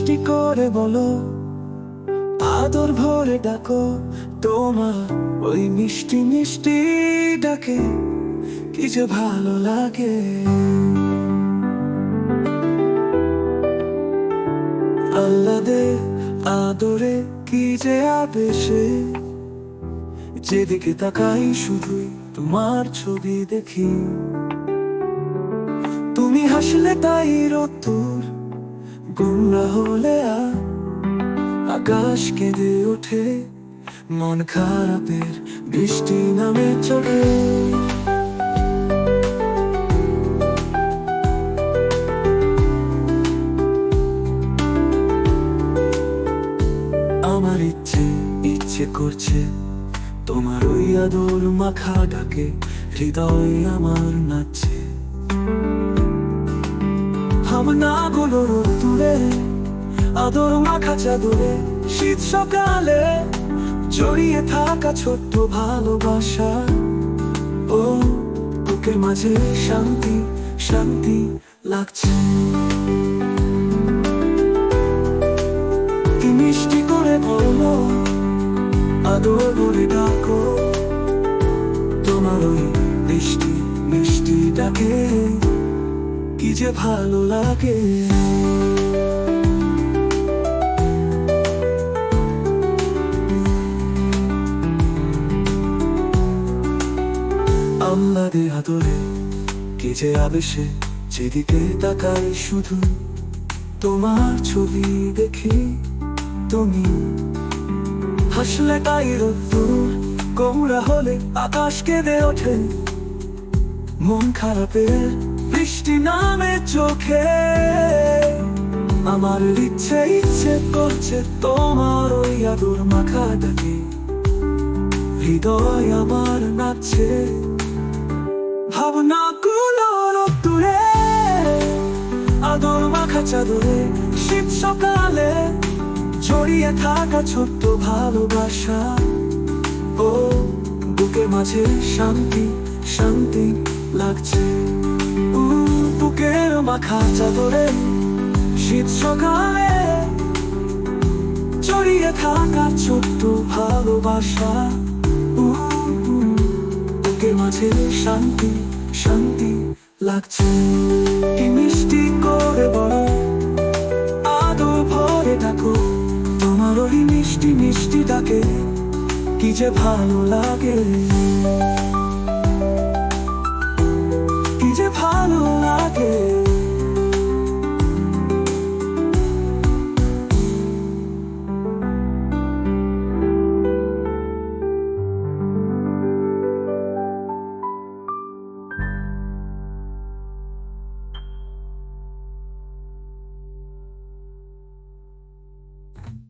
মিষ্টি করে বলো, আদর ভরে ডাকো, তোমার ওই মিষ্টি মিষ্টি ডাকে কি যে ভালো লাগে। আহ্লাদে আদরে কি যে আবেশে, যেদিকে তাকাই শুধুই তোমার ছবি দেখি। তুমি হাসলে তাই রোদ্দুর, গুমরা হলে আকাশ কেঁদে ওঠে, মন খারাপের বৃষ্টি নামে চলে। আমার ইচ্ছে করছে তোমার ওই আদর মাখা ডাকে, হৃদয় আমার নাচছে। ভাবনাগুলো রোদ্দুরে, আদর মাখা চাদরে, শীত সকালে জড়িয়ে থাকা ছোট্ট ভালোবাসা। ও বুকের মাঝে শান্তি শান্তি লাগছে। কি মিষ্টি করে বলো, আদর করে ডাকো, তোমার ওই মিষ্টি মিষ্টি ডাকে কি যে ভালো লাগে। আহ্লাদে আদরে কি যে আবেশে, যেদিকে তাকাই শুধু তোমার ছবি দেখি। তুমি হাসলে তাই রোদ্দুর, গোমরা হলে আকাশ কেঁদে ওঠে, মন খারাপের বৃষ্টি নামে চোখে। আমার ইচ্ছে করছে তোমার ওই আদর মাখা ডাকে, হৃদয় আমার নাচছে। ভাবনাগুলো রোদ্দুরে, আদর মাখা চাদরে, শীত সকালে জড়িয়ে থাকা ছোট্ট ভালোবাসা। ও বুকের মাঝে শান্তি শান্তি লাগছে। বুকের মাখা চাদরে, শীত সকালে জড়িয়ে থাকা ছোট্ট ভালোবাসা। বুকের মাঝে শান্তি শান্তি লাগছে। কি মিষ্টি করে বলো, আদর ভরে ডাকো, তোমার ওই মিষ্টি মিষ্টি ডাকে কি যে ভালো লাগে, কি যে ভালো লাগে।